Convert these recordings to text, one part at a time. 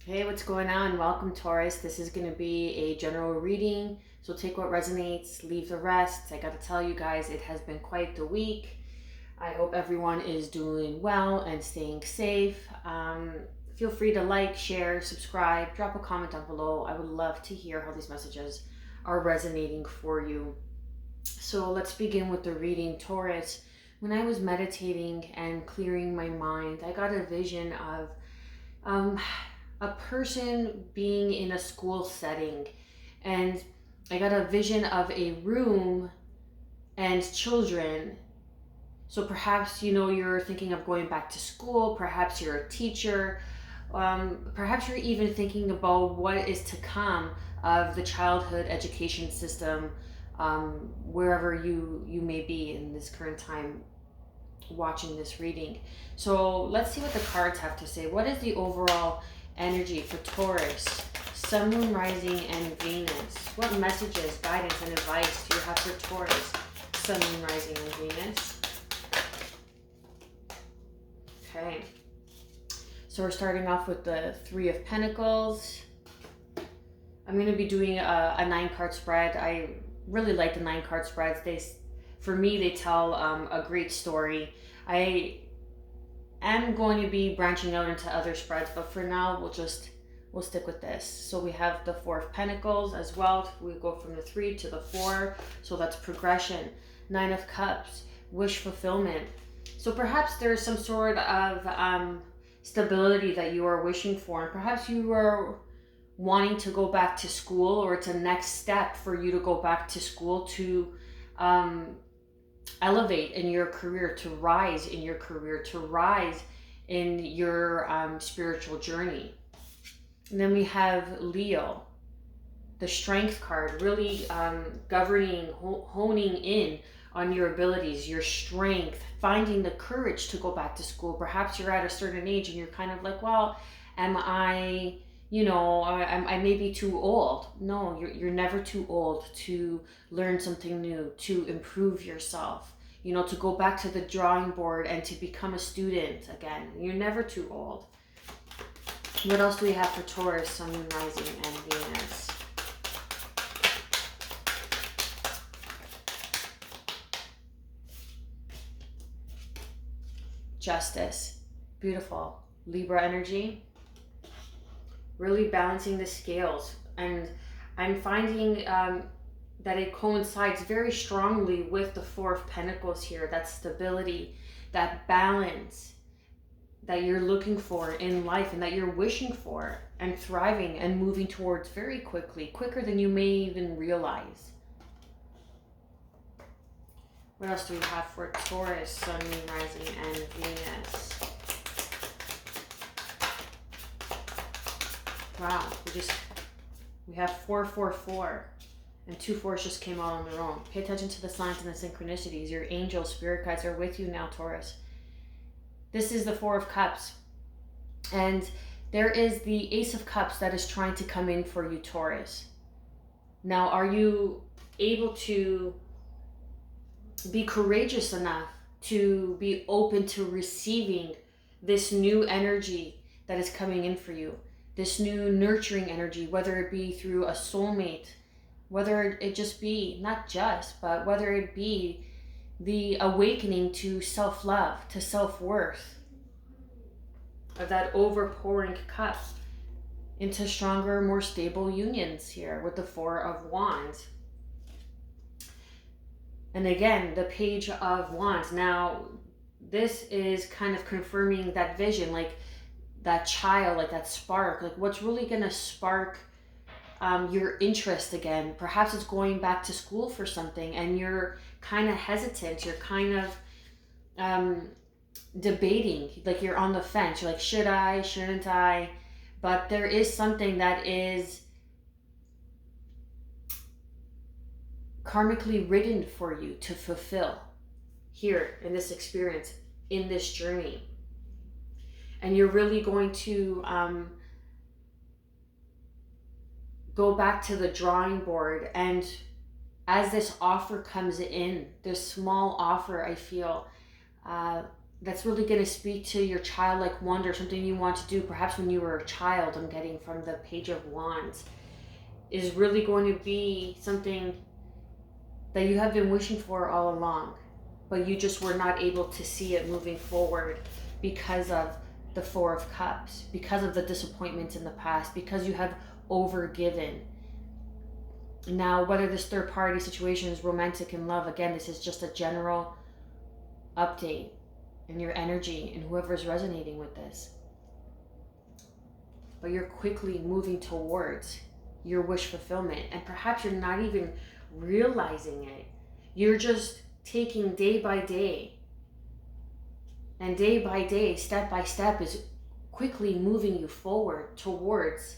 Hey, what's going on? Welcome, Taurus. This is going to be a general reading, so take what resonates, leave the rest. I got to tell you guys, it has been quite the week. I hope everyone is doing well and staying safe. Feel free to like, share, subscribe, drop a comment down below. I would love to hear how these messages are resonating for you. So let's begin with the reading, Taurus. When I was meditating and clearing my mind, I got a vision of a person being in a school setting, and I got a vision of a room and children. So perhaps you're thinking of going back to school, perhaps you're a teacher, perhaps you're even thinking about what is to come of the childhood education system, wherever you may be in this current time watching this reading. So let's see what the cards have to say. What is the overall energy for Taurus, Sun, Moon, Rising, and Venus? What messages, guidance, and advice do you have for Taurus, Sun, Moon, Rising, and Venus? Okay. So we're starting off with the Three of Pentacles. I'm going to be doing a 9-card spread. I really like the 9-card spreads. For me, they tell a great story. I am going to be branching out into other spreads, but for now, we'll stick with this. So we have the Four of Pentacles as well. We go from the 3 to the 4. So that's progression. 9 of Cups, wish fulfillment. So perhaps there's some sort of stability that you are wishing for, and perhaps you are wanting to go back to school, or it's a next step for you to go back to school to elevate in your career, to rise in your career, to rise in your spiritual journey. And then we have Leo, the Strength card, really governing, honing in on your abilities, your strength, finding the courage to go back to school. Perhaps you're at a certain age and you're kind of like, well, am I, I may be too old. No, you're never too old to learn something new, to improve yourself, to go back to the drawing board and to become a student again. You're never too old. What else do we have for Taurus, Sun, Moon, Rising, and Venus? Justice. Beautiful. Libra energy. Really balancing the scales. And I'm finding that it coincides very strongly with the Four of Pentacles here. That stability, that balance that you're looking for in life and that you're wishing for and thriving and moving towards very quickly, quicker than you may even realize. What else do we have for Taurus, Sun, Moon, Rising, and Venus? Wow, we have 444, and 2 4s just came out on their own. Pay attention to the signs and the synchronicities. Your angels, spirit guides are with you now, Taurus. This is the 4 of Cups, and there is the Ace of Cups that is trying to come in for you, Taurus. Now, are you able to be courageous enough to be open to receiving this new energy that is coming in for you? This new nurturing energy, whether it be through a soulmate, whether it just be, not just, but whether it be the awakening to self-love, to self-worth, of that overpouring cup into stronger, more stable unions here with the 4 of Wands. And again, the Page of Wands. Now, this is kind of confirming that vision, like that child, like that spark, like what's really going to spark your interest again. Perhaps it's going back to school for something and you're kind of hesitant. You're kind of debating, like you're on the fence. You're like, should I, shouldn't I? But there is something that is karmically written for you to fulfill here in this experience, in this journey. And you're really going to go back to the drawing board. And as this offer comes in, this small offer, I feel, that's really going to speak to your childlike wonder, something you want to do perhaps when you were a child. I'm getting from the Page of Wands, is really going to be something that you have been wishing for all along, but you just were not able to see it moving forward because of the Four of Cups, because of the disappointments in the past, because you have overgiven. Now, whether this third party situation is romantic in love, again, this is just a general update in your energy and whoever's resonating with this. But you're quickly moving towards your wish fulfillment, and perhaps you're not even realizing it. You're just taking day by day, and day by day, step by step, is quickly moving you forward towards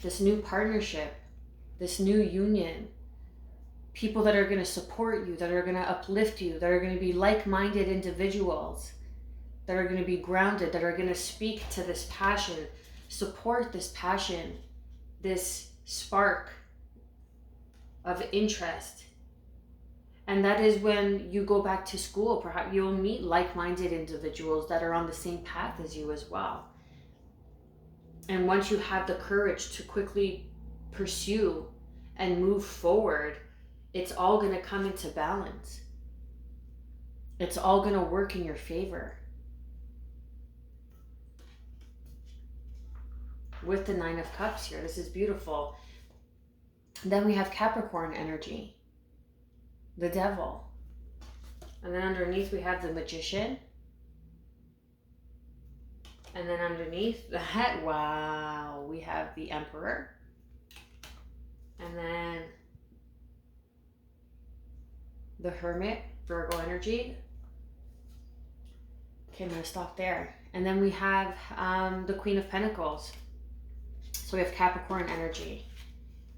this new partnership, this new union, people that are going to support you, that are going to uplift you, that are going to be like-minded individuals, that are going to be grounded, that are going to speak to this passion, support this passion, this spark of interest. And that is when you go back to school, perhaps you'll meet like-minded individuals that are on the same path as you as well. And once you have the courage to quickly pursue and move forward, it's all going to come into balance. It's all going to work in your favor. With the Nine of Cups here, this is beautiful. Then we have Capricorn energy, the Devil. And then underneath we have the Magician. And then underneath that, wow, we have the Emperor. And then the Hermit, Virgo energy. Okay, I'm going to stop there. And then we have the Queen of Pentacles. So we have Capricorn energy,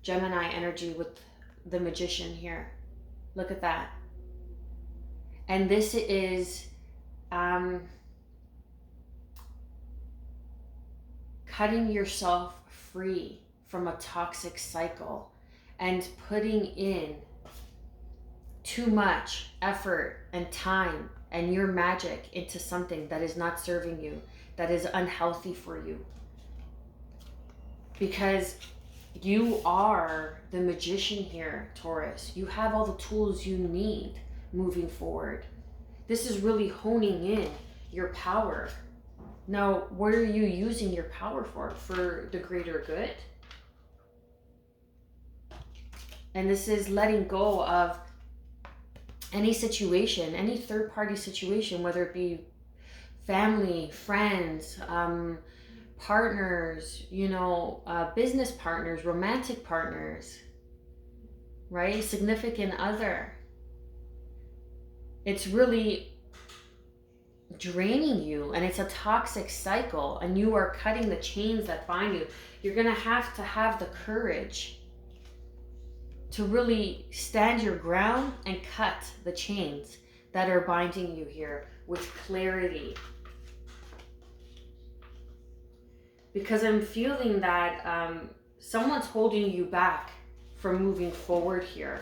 Gemini energy with the Magician here. Look at that. And this is cutting yourself free from a toxic cycle and putting in too much effort and time and your magic into something that is not serving you, that is unhealthy for you. Because you are the magician here, Taurus. You have all the tools you need moving forward. This is really honing in your power. Now, what are you using your power for? For the greater good? And this is letting go of any situation, any third-party situation, whether it be family, friends, partners, business partners, romantic partners, right? Significant other. It's really draining you, and it's a toxic cycle, and you are cutting the chains that bind you. You're going to have the courage to really stand your ground and cut the chains that are binding you here with clarity. Because I'm feeling that someone's holding you back from moving forward here.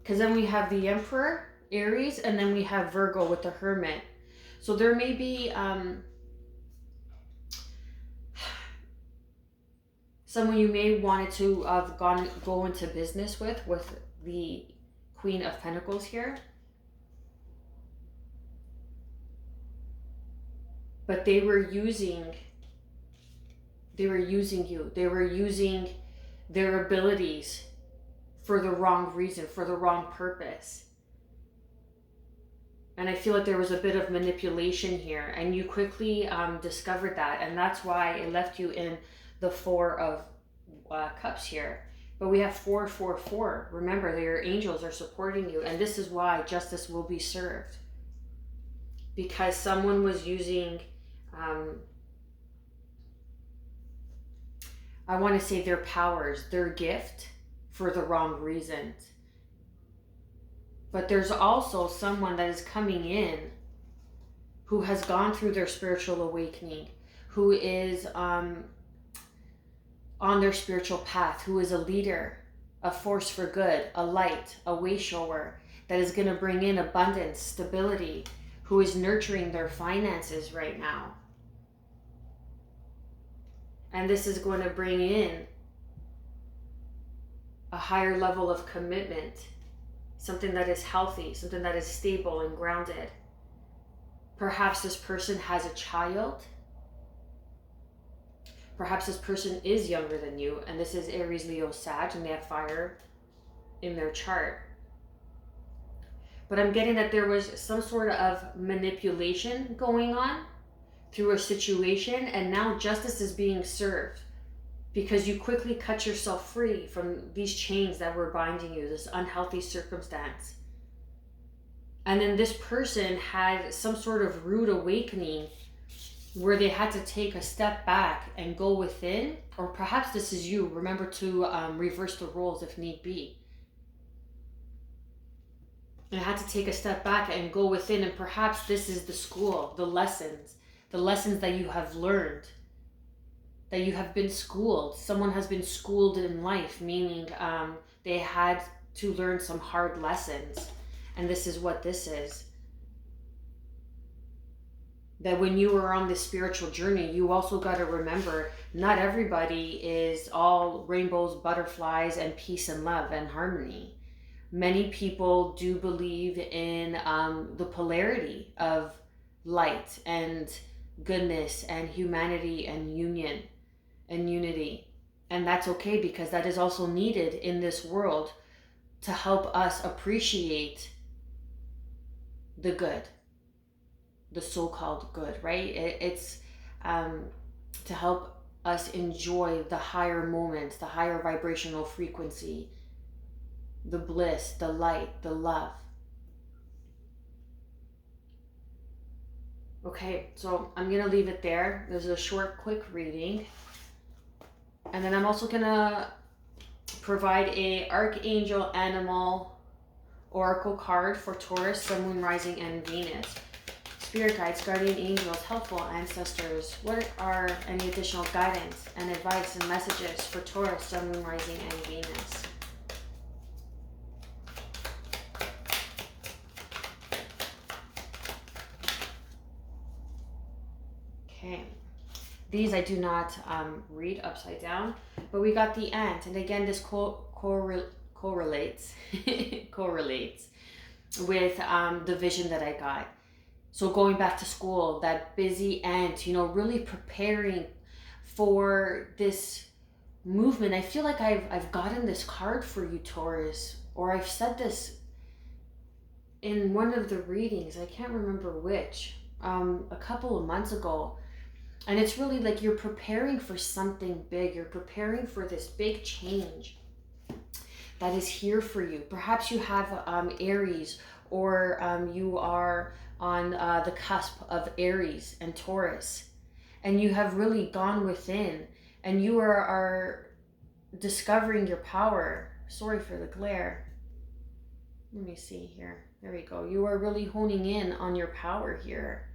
Because then we have the Emperor, Aries, and then we have Virgo with the Hermit. So there may be someone you may wanted to have go into business with the Queen of Pentacles here. But they were using you. They were using their abilities for the wrong reason, for the wrong purpose. And I feel like there was a bit of manipulation here, and you quickly discovered that, and that's why it left you in the Four of Cups here. But we have 444. Remember that your angels are supporting you, and this is why justice will be served. Because someone was using I want to say their powers, their gift, for the wrong reasons. But there's also someone that is coming in who has gone through their spiritual awakening, who is on their spiritual path, who is a leader, a force for good, a light, a way shower, that is going to bring in abundance, stability, who is nurturing their finances right now. And this is going to bring in a higher level of commitment, something that is healthy, something that is stable and grounded. Perhaps this person has a child. Perhaps this person is younger than you, and this is Aries, Leo, Sag, and they have fire in their chart. But I'm getting that there was some sort of manipulation going on through a situation, and now justice is being served because you quickly cut yourself free from these chains that were binding you, this unhealthy circumstance. And then this person had some sort of rude awakening where they had to take a step back and go within, or perhaps this is you. Remember to reverse the roles if need be. And had to take a step back and go within, and perhaps this is the school, the lessons that you have learned, that you have been schooled. Someone has been schooled in life, meaning they had to learn some hard lessons. And this is what this is. That when you are on this spiritual journey, you also got to remember not everybody is all rainbows, butterflies, and peace and love and harmony. Many people do believe in the polarity of light and goodness and humanity and union and unity. And that's okay, because that is also needed in this world to help us appreciate the good, the so-called good, right? It's to help us enjoy the higher moments, the higher vibrational frequency, the bliss, the light, the love. Okay, so I'm gonna leave it there. There's a short, quick reading. And then I'm also gonna provide a Archangel Animal Oracle card for Taurus, Sun, Moon, Rising, and Venus. Spirit guides, guardian angels, helpful ancestors, what are any additional guidance and advice and messages for Taurus, Sun, Moon, Rising, and Venus? Okay, these I do not read upside down, but we got the ant, and again this correlates correlates with the vision that I got. So going back to school, that busy ant, really preparing for this movement. I feel like I've gotten this card for you, Taurus, or I've said this in one of the readings. I can't remember which, a couple of months ago. And it's really like you're preparing for something big. You're preparing for this big change that is here for you. Perhaps you have Aries, or you are on the cusp of Aries and Taurus, and you have really gone within, and you are discovering your power. Sorry for the glare. Let me see here. There we go. You are really honing in on your power here,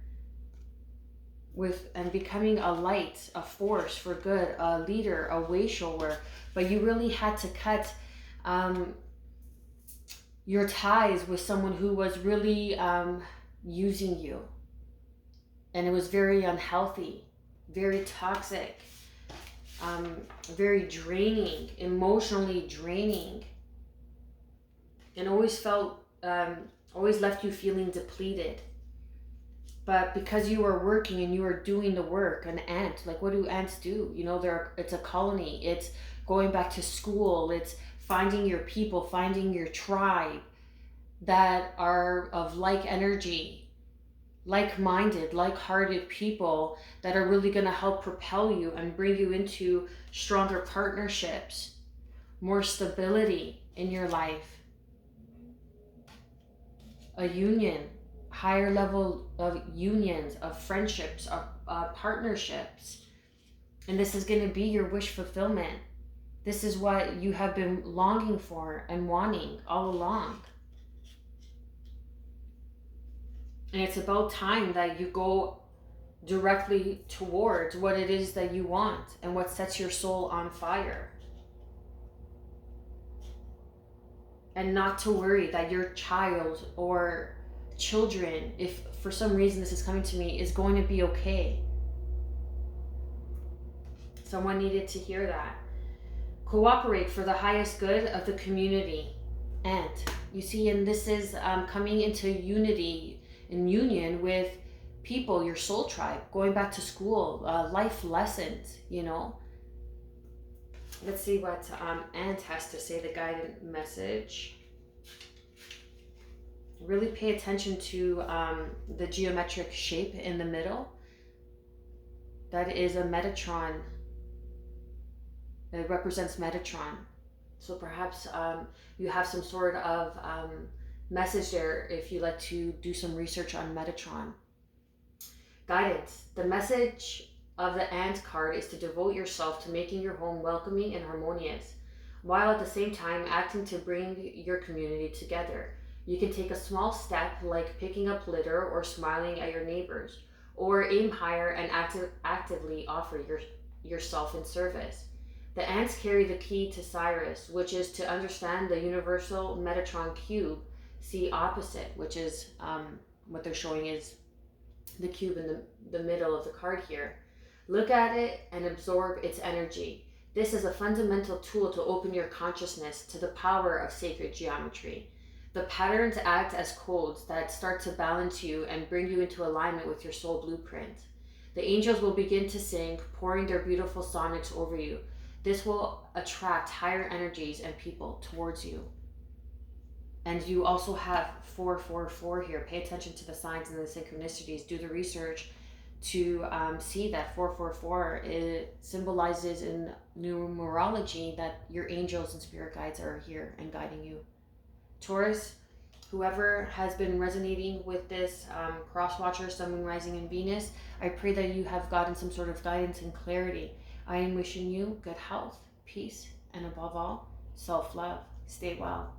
and becoming a light, a force for good, a leader, a way shower. But you really had to cut your ties with someone who was really using you, and it was very unhealthy, very toxic, very draining, emotionally draining, and always left you feeling depleted. But because you are working and you are doing the work, an ant, like what do ants do? It's a colony. It's going back to school. It's finding your people, finding your tribe that are of like energy, like-minded, like-hearted people that are really going to help propel you and bring you into stronger partnerships, more stability in your life, a union, higher level of unions, of friendships, of partnerships. And this is going to be your wish fulfillment. This is what you have been longing for and wanting all along. And it's about time that you go directly towards what it is that you want and what sets your soul on fire. And not to worry that your child or children, if for some reason this is coming to me, is going to be okay. Someone needed to hear that. Cooperate for the highest good of the community. And you see, and this is coming into unity and union with people, your soul tribe, going back to school, life lessons, you know. Let's see what Ant has to say, the guided message. Really pay attention to the geometric shape in the middle. That is a Metatron. It represents Metatron. So perhaps you have some sort of message there if you like to do some research on Metatron. Guidance. The message of the Ant card is to devote yourself to making your home welcoming and harmonious, while at the same time acting to bring your community together. You can take a small step like picking up litter or smiling at your neighbors, or aim higher and actively offer yourself in service. The ants carry the key to Cyrus, which is to understand the universal Metatron cube. See opposite, which is what they're showing is the cube in the middle of the card here. Look at it and absorb its energy. This is a fundamental tool to open your consciousness to the power of sacred geometry. The patterns act as codes that start to balance you and bring you into alignment with your soul blueprint. The angels will begin to sing, pouring their beautiful sonics over you. This will attract higher energies and people towards you. And you also have 444 here. Pay attention to the signs and the synchronicities. Do the research to see that 444 it symbolizes in numerology that your angels and spirit guides are here and guiding you. Taurus, whoever has been resonating with this cross-watcher, Sun, Moon, Rising, and Venus, I pray that you have gotten some sort of guidance and clarity. I am wishing you good health, peace, and above all, self-love. Stay well.